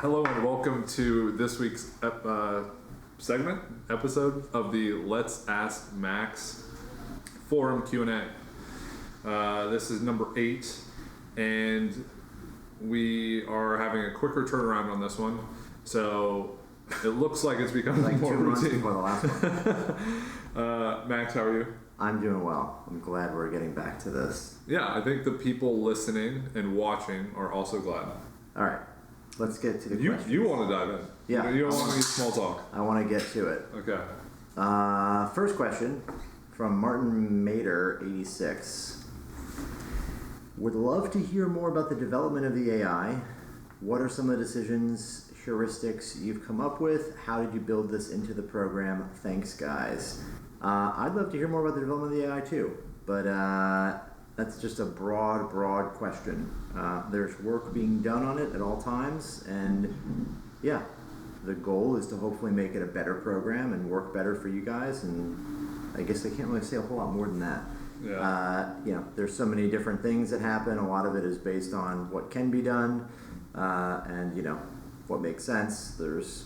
Hello and welcome to this week's episode of the Let's Ask Max Forum Q&A. This is number 8, and we are having a quicker turnaround on this one, so it looks like it's becoming like more 2 months routine. before the last one. Max, how are you? I'm doing well. I'm glad we're getting back to this. Yeah, I think the people listening and watching are also glad. All right, let's get to the questions. You want to dive in. Yeah. You don't want any small talk. I want to get to it. Okay. First question from Martin Mader, 86. Would love to hear more about the development of the AI. What are some of the decisions, heuristics you've come up with? How did you build this into the program? Thanks, guys. I'd love to hear more about the development of the AI too, but that's just a broad question. There's work being done on it at all times, and yeah, the goal is to hopefully make it a better program and work better for you guys, and I guess I can't really say a whole lot more than that. Yeah. There's so many different things that happen. A lot of it is based on what can be done, and what makes sense. There's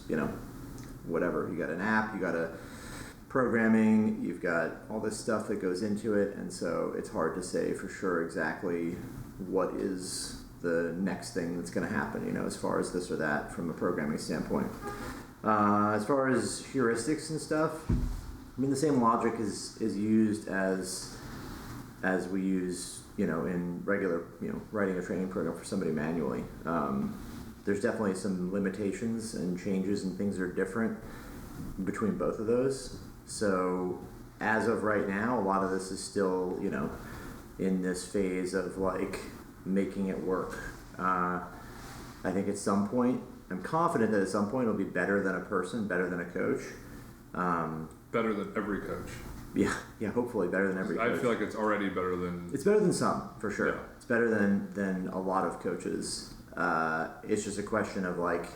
whatever. You got an app, you got a programming, you've got all this stuff that goes into it, and so it's hard to say for sure exactly what is the next thing that's going to happen, as far as this or that from a programming standpoint. As far as heuristics and stuff, I mean, the same logic is used as we use, in regular, writing a training program for somebody manually. There's definitely some limitations and changes and things that are different between both of those. So as of right now, a lot of this is still, in this phase of like making it work. I think at some point, I'm confident that at some point it'll be better than a person, better than a coach. Better than every coach. Yeah, hopefully better than every coach. I feel like it's already better than... It's better than some, for sure. Yeah. It's better than a lot of coaches. It's just a question of like,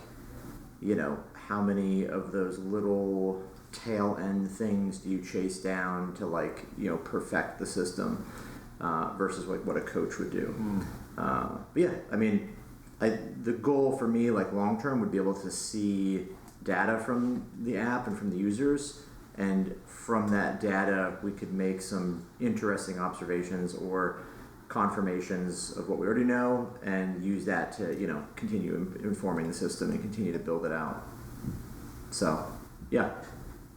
how many of those little tail end things do you chase down to like, perfect the system versus like what a coach would do. But yeah, I mean, the goal for me, like long term, would be able to see data from the app and from the users, and from that data we could make some interesting observations or confirmations of what we already know and use that to continue informing the system and continue to build it out. So yeah,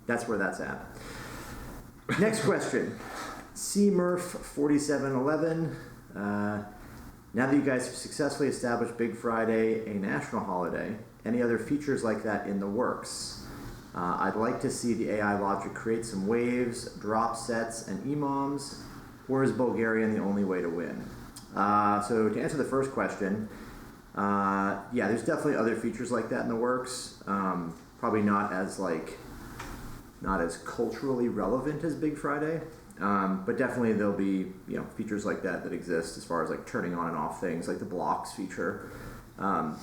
that's where that's at. Next question, CMurph4711. Now that you guys have successfully established Big Friday a national holiday, any other features like that in the works? I'd like to see the AI logic create some waves, drop sets, and EMOMs, or is Bulgarian the only way to win? So to answer the first question, yeah, there's definitely other features like that in the works. Probably not as culturally relevant as Big Friday, but definitely there'll be features like that exist as far as like turning on and off things, like the blocks feature. I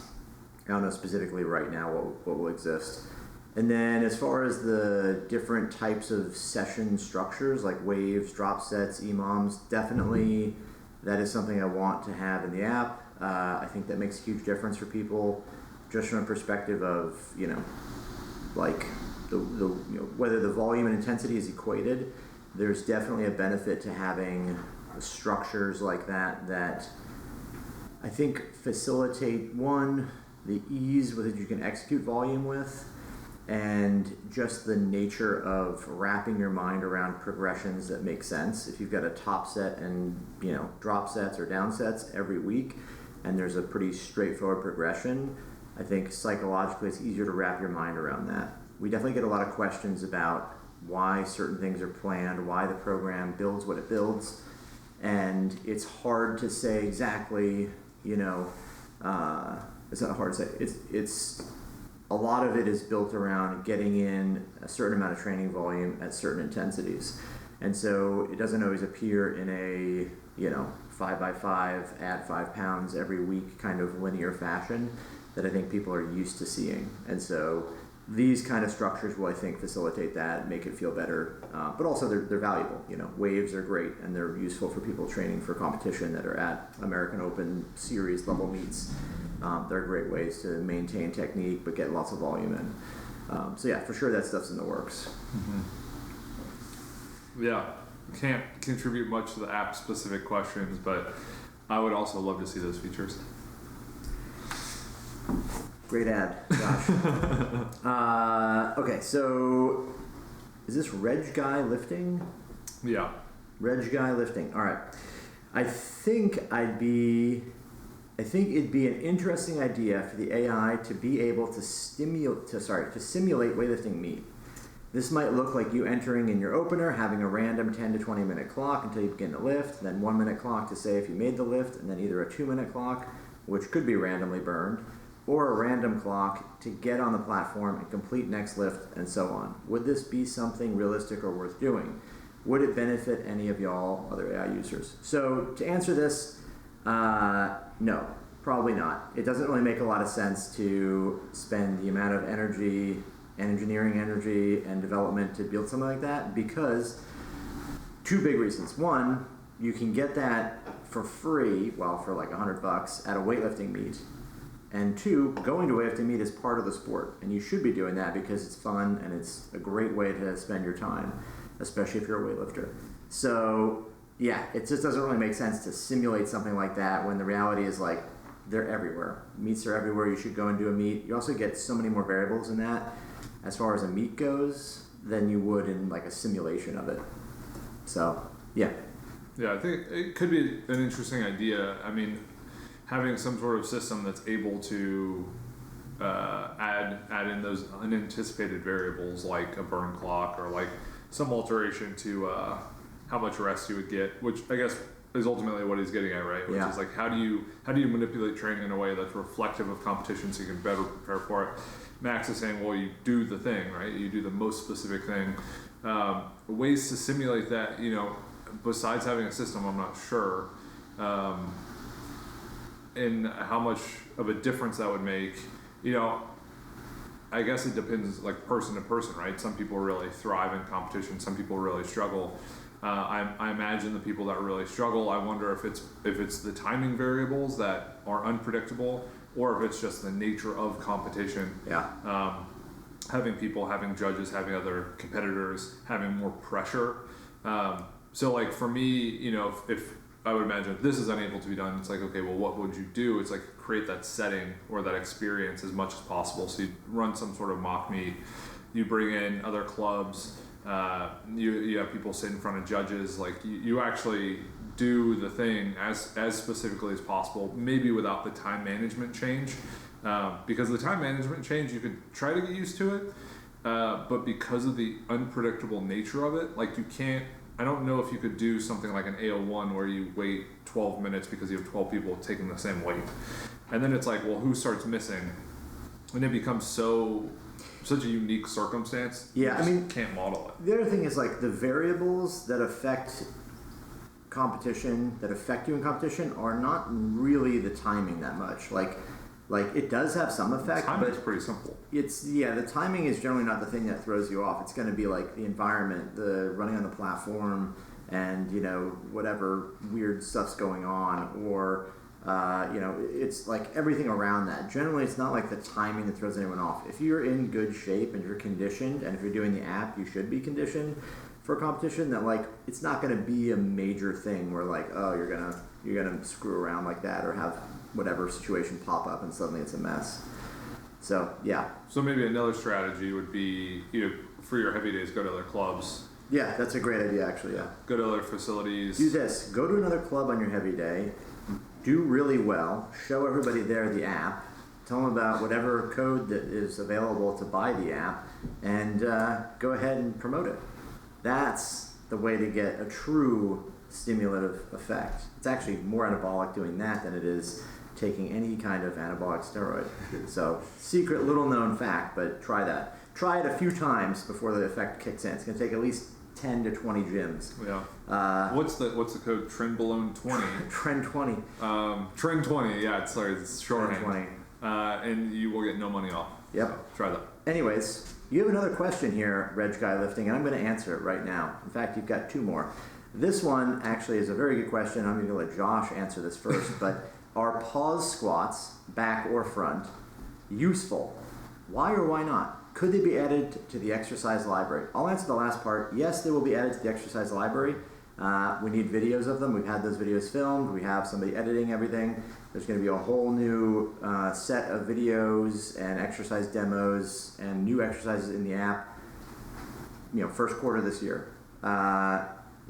don't know specifically right now what will exist. And then as far as the different types of session structures like waves, drop sets, EMOMs, definitely that is something I want to have in the app. I think that makes a huge difference for people, just from a perspective of like whether the volume and intensity is equated. There's definitely a benefit to having structures like that I think facilitate, one, the ease with which you can execute volume with, and just the nature of wrapping your mind around progressions that make sense. If you've got a top set and drop sets or down sets every week, and there's a pretty straightforward progression, I think psychologically it's easier to wrap your mind around that. We definitely get a lot of questions about why certain things are planned, why the program builds what it builds, and it's hard to say exactly, it's not hard to say. It's a lot of it is built around getting in a certain amount of training volume at certain intensities. And so it doesn't always appear in a, 5x5, add 5 pounds every week kind of linear fashion that I think people are used to seeing. And so these kind of structures will, I think, facilitate that, make it feel better, but also they're valuable. Waves are great, and they're useful for people training for competition that are at American Open series level meets. They're great ways to maintain technique but get lots of volume in. So yeah, for sure that stuff's in the works. Yeah, can't contribute much to the app specific questions, but I would also love to see those features. Great ad, Josh. Okay, so is this Reg Guy Lifting? Yeah. Reg Guy Lifting. All right. I think it'd be an interesting idea for the AI to be able to simulate weightlifting meet. This might look like you entering in your opener, having a random 10 to 20 minute clock until you begin to lift, then 1 minute clock to say if you made the lift, and then either a 2 minute clock, which could be randomly burned, or a random clock to get on the platform and complete next lift, and so on. Would this be something realistic or worth doing? Would it benefit any of y'all other AI users? So to answer this, no, probably not. It doesn't really make a lot of sense to spend the amount of energy, engineering energy, and development to build something like that, because two big reasons. One, you can get that for free, well, for like $100 at a weightlifting meet. And two, going to a weightlifting meet is part of the sport, and you should be doing that because it's fun and it's a great way to spend your time, especially if you're a weightlifter. So yeah, it just doesn't really make sense to simulate something like that when the reality is like they're everywhere. Meets are everywhere. You should go and do a meet. You also get so many more variables in that as far as a meet goes than you would in like a simulation of it. So yeah. Yeah, I think it could be an interesting idea. I mean, having some sort of system that's able to add in those unanticipated variables like a burn clock or like some alteration to how much rest you would get, which I guess is ultimately what he's getting at, right? Which is like how do you manipulate training in a way that's reflective of competition so you can better prepare for it. Max is saying, well, you do the thing, right? You do the most specific thing. Ways to simulate that, besides having a system, I'm not sure. And how much of a difference that would make, I guess it depends like person to person, right? Some people really thrive in competition. Some people really struggle. I imagine the people that really struggle, I wonder if it's the timing variables that are unpredictable or if it's just the nature of competition. Yeah. Having people, having judges, having other competitors, having more pressure. So like for me, if I would imagine if this is unable to be done, it's like, okay, well, what would you do? It's like create that setting or that experience as much as possible. So you run some sort of mock meet, you bring in other clubs, you have people sit in front of judges, like you actually do the thing as specifically as possible, maybe without the time management change. Because the time management change, you could try to get used to it, but because of the unpredictable nature of it, like you can't, I don't know if you could do something like an AO1 where you wait 12 minutes because you have 12 people taking the same weight. And then it's like, well, who starts missing? And it becomes such a unique circumstance. Yeah, I mean, can't model it. The other thing is like the variables that affect competition, that affect you in competition are not really the timing that much. Like it does have some effect, Timing but is pretty simple. The timing is generally not the thing that throws you off. It's going to be like the environment, the running on the platform, and whatever weird stuff's going on, or it's like everything around that. Generally, it's not like the timing that throws anyone off. If you're in good shape and you're conditioned, and if you're doing the app, you should be conditioned for a competition. That like it's not going to be a major thing where like, oh, you're gonna screw around like that or have whatever situation pop up and suddenly it's a mess. So yeah. So maybe another strategy would be, for your heavy days, go to other clubs. Yeah, that's a great idea actually, yeah. Go to other facilities. Do this. Go to another club on your heavy day. Do really well. Show everybody there the app. Tell them about whatever code that is available to buy the app and go ahead and promote it. That's the way to get a true stimulative effect. It's actually more anabolic doing that than it is taking any kind of anabolic steroid. So, secret little known fact, but try that. Try it a few times before the effect kicks in. It's going to take at least 10 to 20 gyms. Yeah. What's the code? Trendbalone 20. Trend 20. Trend 20. Yeah, it's shorthand. Trend 20. And you will get no money off. Yep. So try that. Anyways, you have another question here, Reg Guy Lifting, and I'm going to answer it right now. In fact, you've got two more. This one actually is a very good question. I'm going to let Josh answer this first, but are pause squats, back or front, useful? Why or why not? Could they be added to the exercise library? I'll answer the last part. Yes, they will be added to the exercise library. We need videos of them. We've had those videos filmed. We have somebody editing everything. There's going to be a whole new set of videos and exercise demos and new exercises in the app, first quarter this year.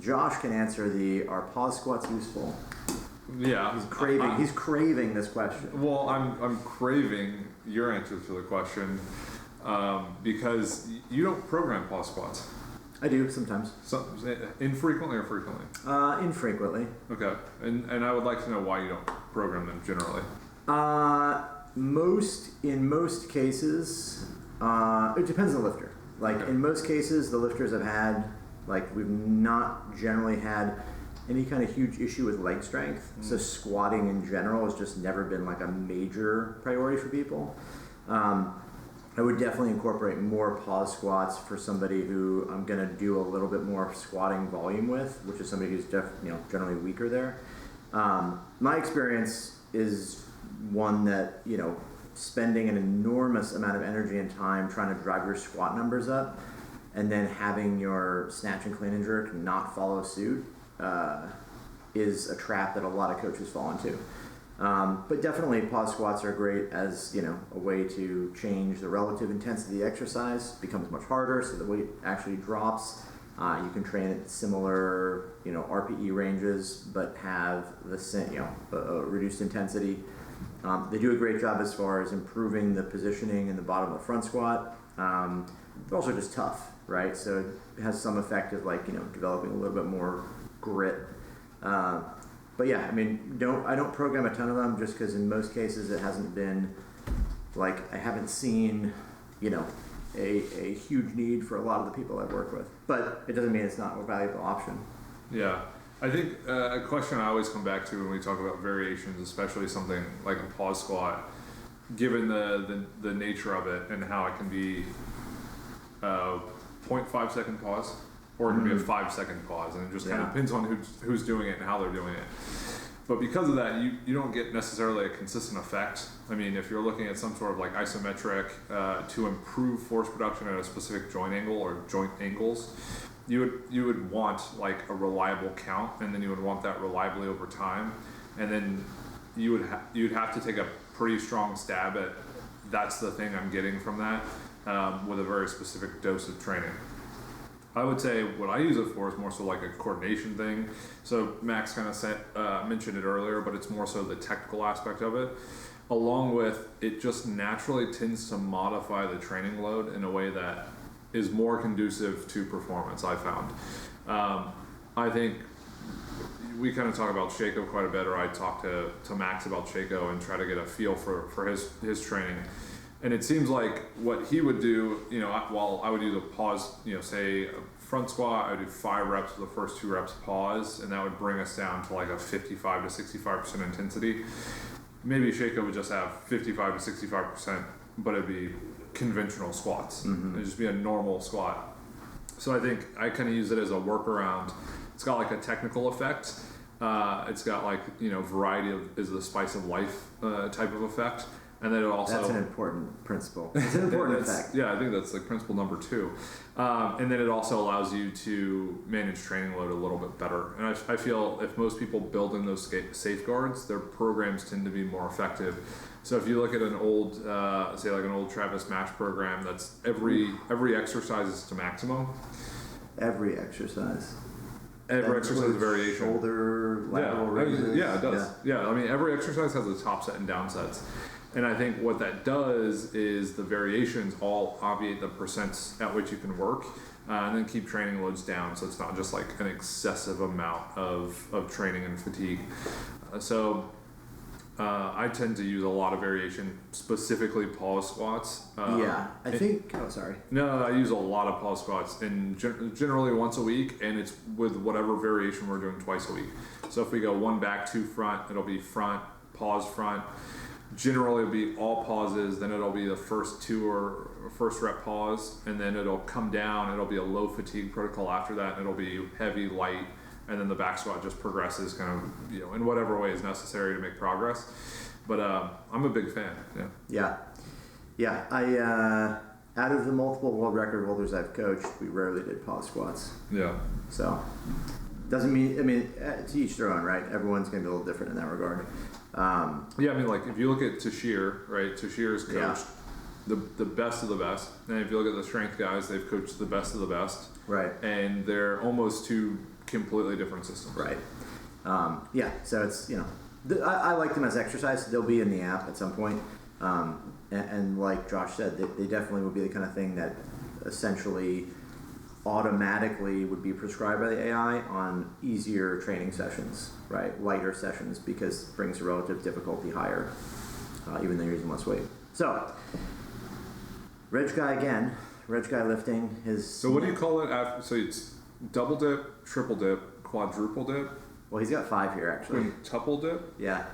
Josh can answer are pause squats useful? Yeah. He's craving this question. Well, I'm craving your answer to the question because you don't program pause squats. I do sometimes. Infrequently or frequently? Infrequently. Okay. And I would like to know why you don't program them generally. In most cases, it depends on the lifter. In most cases, the lifters have had, we've not generally had any kind of huge issue with leg strength. So squatting in general has just never been a major priority for people. I would definitely incorporate more pause squats for somebody who I'm going to do a little bit more squatting volume with, which is somebody who's generally weaker there. My experience is one that, spending an enormous amount of energy and time trying to drive your squat numbers up and then having your snatch and clean and jerk not follow suit is a trap that a lot of coaches fall into. But definitely pause squats are great as a way to change the relative intensity of the exercise. It becomes much harder, so the weight actually drops. You can train at similar RPE ranges, but have the same reduced intensity. They do a great job as far as improving the positioning in the bottom of the front squat. They're also just tough, right? So it has some effect of developing a little bit more grit. But yeah, I don't program a ton of them just because in most cases it hasn't been I haven't seen a huge need for a lot of the people I've worked with. But it doesn't mean it's not a valuable option. Yeah. I think a question I always come back to when we talk about variations, especially something like a pause squat, given the nature of it and how it can be 0.5 second pause, or it can be a 5 second pause, and it just kind of depends on who's doing it and how they're doing it. But because of that, you don't get necessarily a consistent effect. If you're looking at some sort of isometric to improve force production at a specific joint angle or joint angles, you would want a reliable count, and then you would want that reliably over time, and then you'd have to take a pretty strong stab at that's the thing I'm getting from that with a very specific dose of training. I would say what I use it for is more so a coordination thing. So Max kind of mentioned it earlier, but it's more so the technical aspect of it, along with it just naturally tends to modify the training load in a way that is more conducive to performance, I found. I think we kind of talk about Shaco quite a bit, or I talk to Max about Shaco and try to get a feel for his training. And it seems like what he would do, while I would do the pause, say a front squat, I would do 5 reps for the first 2 reps pause, and that would bring us down to a 55 to 65% intensity. Maybe Shaco would just have 55 to 65%, but it'd be conventional squats. It'd just be a normal squat. So I think I kind of use it as a workaround. It's got a technical effect. It's got variety is the spice of life type of effect. And then it also... That's an important principle. It's an important effect. Yeah, I think that's principle number 2. And then it also allows you to manage training load a little bit better. And I feel if most people build in those safeguards, their programs tend to be more effective. So if you look at an old, say an old Travis Match program, that's every exercise is to maximum. Every exercise. Every exercise is a variation. Shoulder, lateral raises. Yeah, it does. Yeah, every exercise has a top set and down sets. And I think what that does is the variations all obviate the percents at which you can work, and then keep training loads down, so it's not just an excessive amount of training and fatigue. I tend to use a lot of variation, specifically pause squats. I use a lot of pause squats, and generally once a week, and it's with whatever variation we're doing twice a week. So if we go 1 back, 2 front, it'll be front, pause front. Generally it'll be all pauses, then it'll be the first 2 or first rep pause, and then it'll come down, it'll be a low fatigue protocol after that, and it'll be heavy, light, and then the back squat just progresses kind of, in whatever way is necessary to make progress. But I'm a big fan. Yeah. I out of the multiple world record holders I've coached, we rarely did pause squats. Yeah. So doesn't mean, to each their own, right? Everyone's going to be a little different in that regard. Like if you look at Tashir, right? Tashir's coached the best of the best, and if you look at the strength guys, they've coached the best of the best, right? And they're almost two completely different systems, right? So it's I like them as exercise. They'll be in the app at some point, and like Josh said, they definitely would be the kind of thing that essentially automatically would be prescribed by the AI on easier training sessions, right? Lighter sessions, because it brings the relative difficulty higher, even though you're using less weight. So, Reg Guy again, Reg Guy lifting his... So what do you call it after? So it's double dip, triple dip, quadruple dip? Well, he's got 5 here, actually. Quintuple dip? Yeah.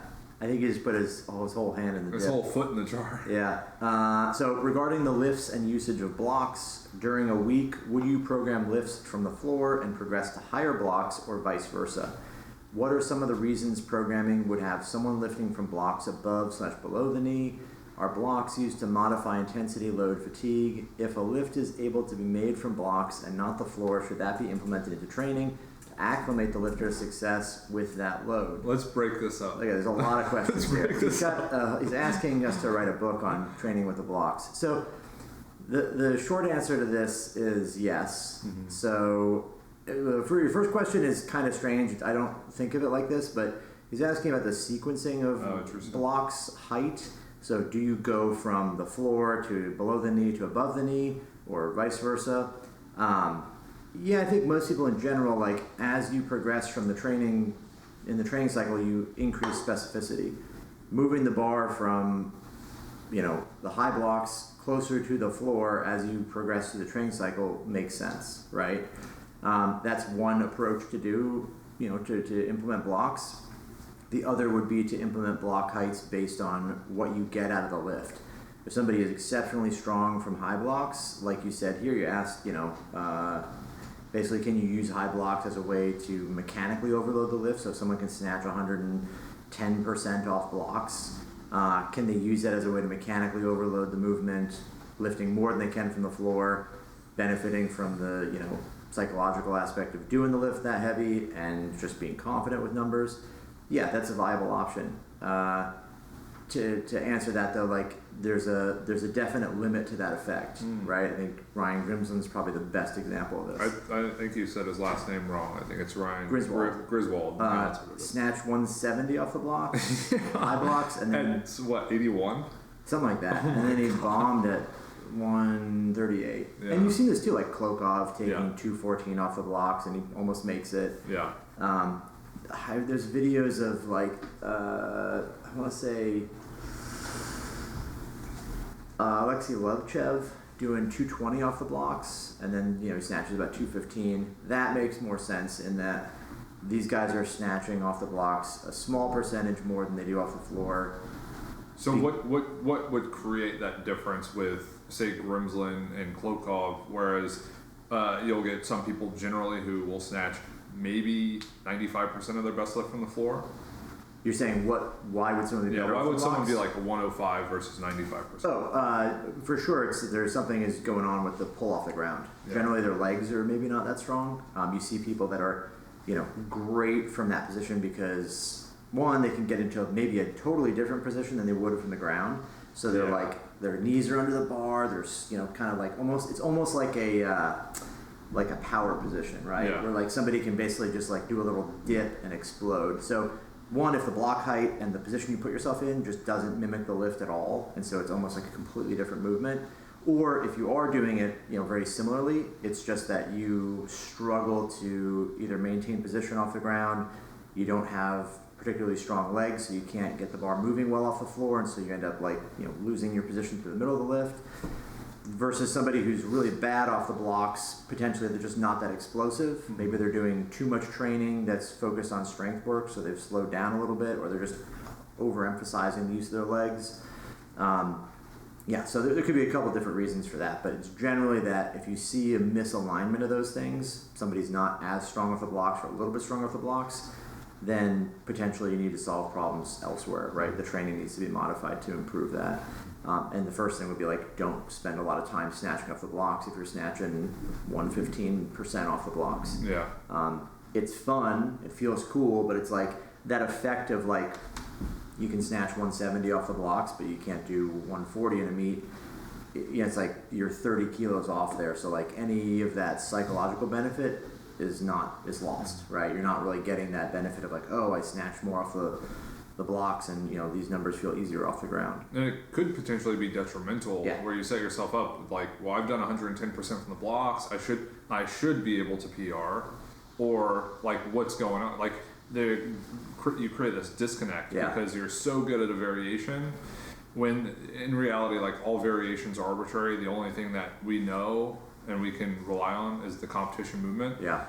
I think he just put his whole hand in the dip. His whole foot in the jar. Yeah. So regarding the lifts and usage of blocks, during a week, would you program lifts from the floor and progress to higher blocks or vice versa? What are some of the reasons programming would have someone lifting from blocks above/below the knee? Are blocks used to modify intensity, load, fatigue? If a lift is able to be made from blocks and not the floor, should that be implemented into training? Acclimate the lifter to success with that load. Let's break this up. Okay, there's a lot of questions here. He's asking us to write a book on training with the blocks. So the short answer to this is yes. Mm-hmm. So for your first question is kind of strange. I don't think of it like this, but he's asking about the sequencing of blocks height. So do you go from the floor to below the knee to above the knee, or vice versa? I think most people in general, like as you progress from the training cycle, you increase specificity. Moving the bar from, the high blocks closer to the floor as you progress through the training cycle makes sense, right? That's one approach to do, to implement blocks. The other would be to implement block heights based on what you get out of the lift. If somebody is exceptionally strong from high blocks, like you said here, you asked, basically, can you use high blocks as a way to mechanically overload the lift? So if someone can snatch 110% off blocks, can they use that as a way to mechanically overload the movement, lifting more than they can from the floor, benefiting from the psychological aspect of doing the lift that heavy and just being confident with numbers? Yeah, that's a viable option. To answer that though, like there's a definite limit to that effect, right? I think Ryan Grimsland's probably the best example of this. I think you said his last name wrong. I think it's Ryan Griswold. Snatch 170 off the blocks, high blocks, and then it's what 81, something like that, and then he bombed at 138. Yeah. And you've seen this too, like Klokov taking 214 off the blocks, and he almost makes it. Yeah. There's videos of like I want to say Alexei Lovchev doing 220 off the blocks, and then he snatches about 215. That makes more sense in that these guys are snatching off the blocks a small percentage more than they do off the floor. So what would create that difference with, say, Grimsland and Klokov, whereas you'll get some people generally who will snatch maybe 95% of their best lift from the floor? You're saying why would someone be better? Why would someone be like a 105 versus 95%? For sure, there's something is going on with the pull off the ground. Yeah. Generally, their legs are maybe not that strong. You see people that are, great from that position because one, they can get into maybe a totally different position than they would from the ground. So they're like their knees are under the bar. There's kind of like it's almost like a power position, right? Yeah. Where like somebody can basically just like do a little dip and explode. So one, if the block height and the position you put yourself in just doesn't mimic the lift at all, and so it's almost like a completely different movement. Or if you are doing it, very similarly, it's just that you struggle to either maintain position off the ground, you don't have particularly strong legs, so you can't get the bar moving well off the floor, and so you end up losing your position through the middle of the lift. Versus somebody who's really bad off the blocks, potentially they're just not that explosive. Maybe they're doing too much training that's focused on strength work, so they've slowed down a little bit, or they're just overemphasizing the use of their legs. Yeah, so there could be a couple different reasons for that, but it's generally that if you see a misalignment of those things, somebody's not as strong with the blocks or a little bit stronger with the blocks, then potentially you need to solve problems elsewhere, right? The training needs to be modified to improve that. And the first thing would be like, don't spend a lot of time snatching off the blocks if you're snatching 115% off the blocks. Yeah. It's fun, it feels cool, but it's like that effect of like, you can snatch 170 off the blocks, but you can't do 140 in a meet. It's like you're 30 kilos off there. So like any of that psychological benefit is lost, right? You're not really getting that benefit of like, oh, I snatched more off the blocks, and these numbers feel easier off the ground. And it could potentially be detrimental, yeah. where you set yourself up like, well, I've done 110% from the blocks. I should be able to PR, or like what's going on, like. You create this disconnect because you're so good at a variation when in reality, like, all variations are arbitrary. The only thing that we know and we can rely on is the competition movement. Yeah.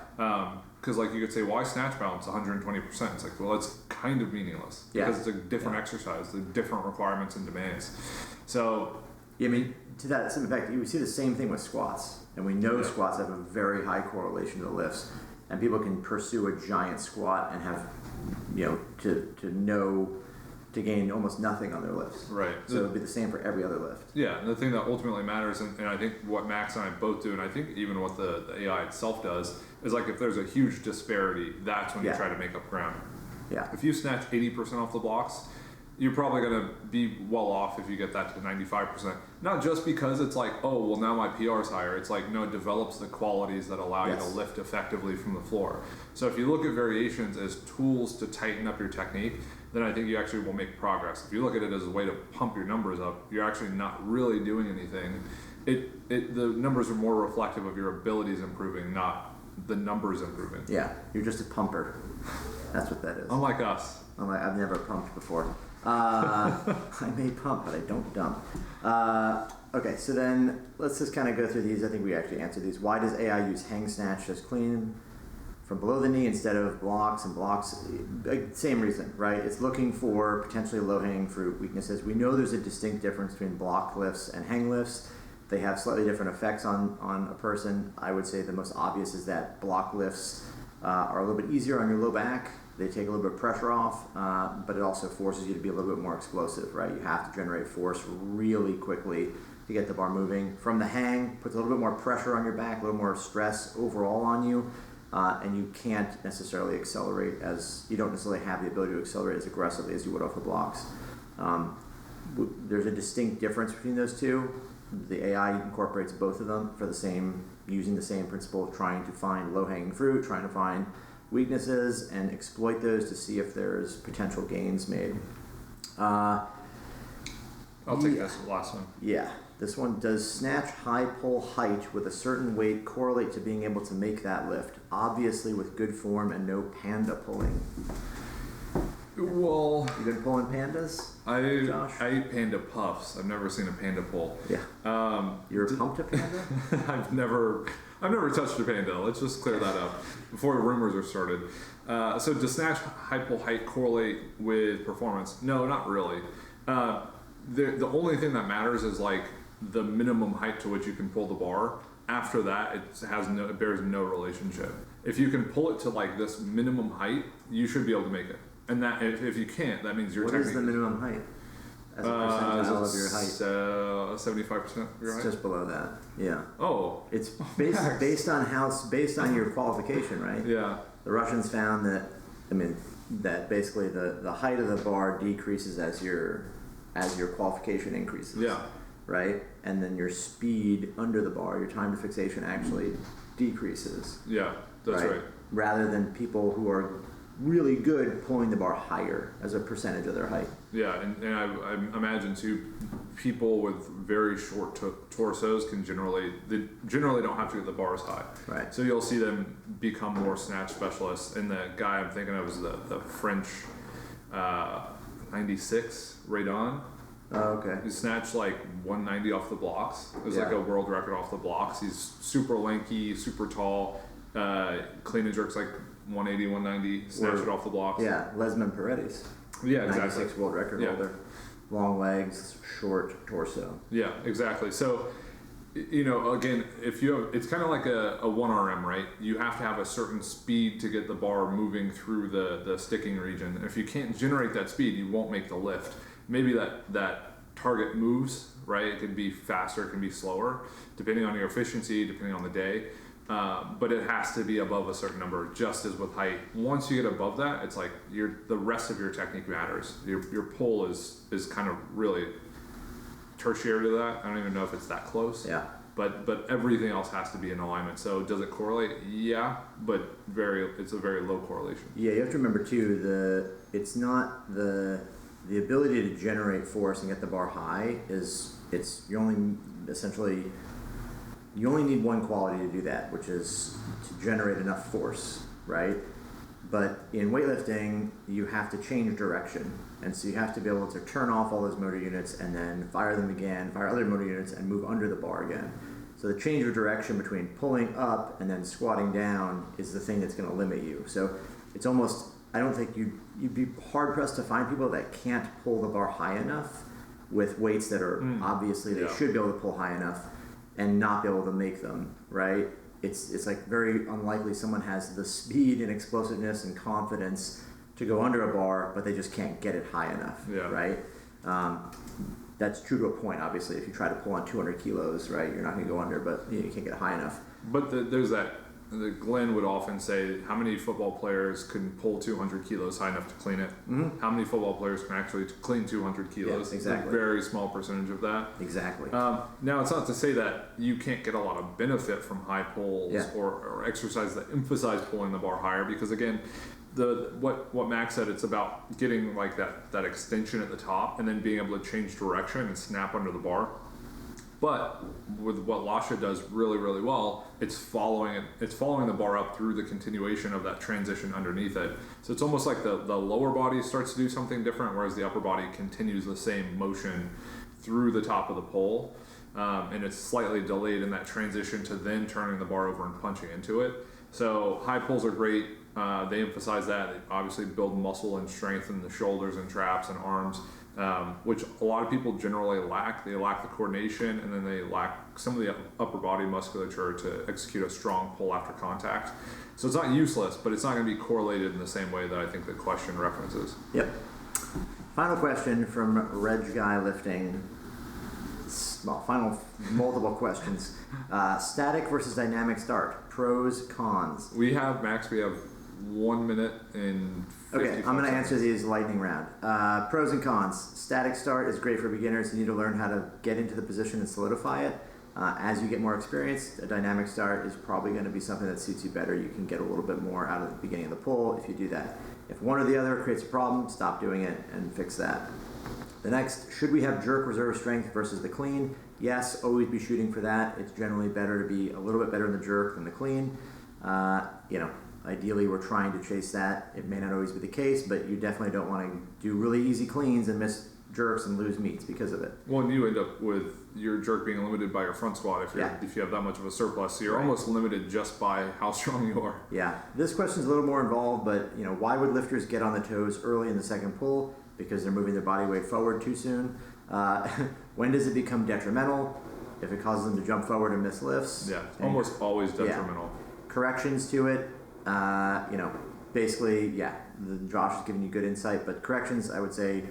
Because like you could say, why snatch balance 120%? It's like, well, it's kind of meaningless because it's a different exercise, the different requirements and demands. So I mean, to that same effect, you see the same thing with squats, and we know squats have a very high correlation to the lifts. And people can pursue a giant squat and have, to gain almost nothing on their lifts. Right. So it would be the same for every other lift. Yeah, and the thing that ultimately matters, and I think what Max and I both do, and I think even what the AI itself does, is like if there's a huge disparity, that's when you try to make up ground. Yeah. If you snatch 80% off the blocks, you're probably going to be well off if you get that to 95%. Not just because it's like, oh, well, now my PR is higher. It's like, no, it develops the qualities that allow you to lift effectively from the floor. So if you look at variations as tools to tighten up your technique, then I think you actually will make progress. If you look at it as a way to pump your numbers up, you're actually not really doing anything. The numbers are more reflective of your abilities improving, not the numbers improving. Yeah, you're just a pumper. That's what that is. Unlike us. I've never pumped before. I may pump, but I don't dump. Okay, so then let's just kind of go through these. I think we actually answered these. Why does AI use hang snatch just clean from below the knee instead of blocks and blocks? Same reason, right? It's looking for potentially low-hanging fruit weaknesses. We know there's a distinct difference between block lifts and hang lifts. They have slightly different effects on a person. I would say the most obvious is that block lifts are a little bit easier on your low back. They take a little bit of pressure off, but it also forces you to be a little bit more explosive, right? You have to generate force really quickly to get the bar moving. From the hang, puts a little bit more pressure on your back, a little more stress overall on you, and you can't necessarily accelerate you don't necessarily have the ability to accelerate as aggressively as you would off the blocks. There's a distinct difference between those two. The AI incorporates both of them using the same principle of trying to find low-hanging fruit, trying to find weaknesses and exploit those to see if there's potential gains made. I'll take this last one. Yeah, this one. Does snatch high pull height with a certain weight correlate to being able to make that lift? Obviously with good form and no panda pulling. Well, you been pulling pandas, Josh? I eat panda puffs. I've never seen a panda pull. Yeah. You're pumped a panda? I've never touched a panda. Let's just clear that up before rumors are started. So does snatch high pull height correlate with performance? No, not really. The only thing that matters is like the minimum height to which you can pull the bar. After that, it bears no relationship. If you can pull it to like this minimum height, you should be able to make it. And that if you can't, that means your technique. What is the minimum height? As a percentile of your height? 75% of your height. It's just below that. Yeah. Oh. It's based on your qualification, right? Yeah. The Russians found that basically the height of the bar decreases as your qualification increases. Yeah. Right? And then your speed under the bar, your time to fixation actually decreases. Yeah, that's right. Rather than people who are really good pulling the bar higher as a percentage of their height. Yeah, and I imagine too, people with very short torsos generally don't have to get the bars high. Right. So you'll see them become more snatch specialists. And the guy I'm thinking of is the French 96 Radon. Oh, okay. He snatched like 190 off the blocks. It was like a world record off the blocks. He's super lanky, super tall. Clean and jerks like 180, 190, snatch it off the blocks. Yeah, Lesman Paredes. Yeah, exactly. 96 world record holder. long legs, short torso. Yeah, exactly. So, again, if you have, it's kind of like a 1RM, right? You have to have a certain speed to get the bar moving through the sticking region. And if you can't generate that speed, you won't make the lift. Maybe that target moves, right? It can be faster, it can be slower, depending on your efficiency, depending on the day. But it has to be above a certain number, just as with height. Once you get above that, it's like the rest of your technique matters. Your pull is kind of really tertiary to that. I don't even know if it's that close. Yeah. But everything else has to be in alignment. So does it correlate? Yeah, but it's a very low correlation. Yeah, you have to remember too, it's not the ability to generate force and get the bar high you only need one quality to do that, which is to generate enough force, right? But in weightlifting, you have to change direction. And so you have to be able to turn off all those motor units and then fire them again, fire other motor units and move under the bar again. So the change of direction between pulling up and then squatting down is the thing that's going to limit you. So it's almost, I don't think you'd be hard pressed to find people that can't pull the bar high enough with weights that are obviously they should be able to pull high enough and not be able to make them, right? It's like very unlikely someone has the speed and explosiveness and confidence to go under a bar, but they just can't get it high enough, right? That's true to a point, obviously. If you try to pull on 200 kilos, right, you're not going to go under, but you can't get high enough. But there's that. Glenn would often say, how many football players can pull 200 kilos high enough to clean it? Mm-hmm. How many football players can actually clean 200 kilos? Yeah, exactly. It's a very small percentage of that. Exactly. Now, it's not to say that you can't get a lot of benefit from high pulls or exercises that emphasize pulling the bar higher, because again, what Max said, it's about getting like that extension at the top and then being able to change direction and snap under the bar. But with what Lasha does really, really well, it's following the bar up through the continuation of that transition underneath it. So it's almost like the lower body starts to do something different, whereas the upper body continues the same motion through the top of the pole. And it's slightly delayed in that transition to then turning the bar over and punching into it. So high pulls are great. They emphasize that. They obviously build muscle and strength in the shoulders and traps and arms. Which a lot of people generally lack. They lack the coordination, and then they lack some of the upper body musculature to execute a strong pull after contact. So it's not useless, but it's not going to be correlated in the same way that I think the question references. Yep. Final question from Reg Guy Lifting. Well, final multiple questions. Static versus dynamic start. Pros, cons. We have 1 minute and 55 Okay, I'm going to seconds. answer these lightning round. Pros and cons. Static start is great for beginners. You need to learn how to get into the position and solidify it. As you get more experience, a dynamic start is probably going to be something that suits you better. You can get a little bit more out of the beginning of the pull if you do that. If one or the other creates a problem, stop doing it and fix that. The next, should we have jerk reserve strength versus the clean? Yes, always be shooting for that. It's generally better to be a little bit better in the jerk than the clean. Ideally, we're trying to chase that. It may not always be the case, but you definitely don't want to do really easy cleans and miss jerks and lose meets because of it. Well, and you end up with your jerk being limited by your front squat if you have that much of a surplus. So you're almost limited just by how strong you are. Yeah. This question's a little more involved, but why would lifters get on the toes early in the second pull? Because they're moving their body weight forward too soon. When does it become detrimental? If it causes them to jump forward and miss lifts. Yeah, it's almost always detrimental. Corrections to it. Basically, Josh is giving you good insight, but corrections, I would say,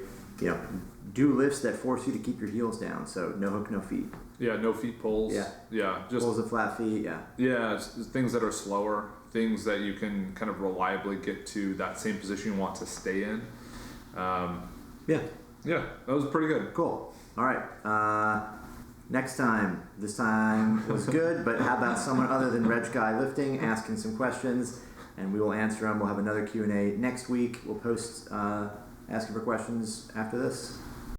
do lifts that force you to keep your heels down. So no hook, no feet. Yeah, no feet pulls. Yeah, just pulls of flat feet. Yeah, things that are slower, things that you can kind of reliably get to that same position you want to stay in. Yeah, that was pretty good. Cool. All right. Next time. This time was good, but how about someone other than Reg Guy Lifting asking some questions, and we will answer them. We'll have another Q&A next week. We'll post asking for questions after this.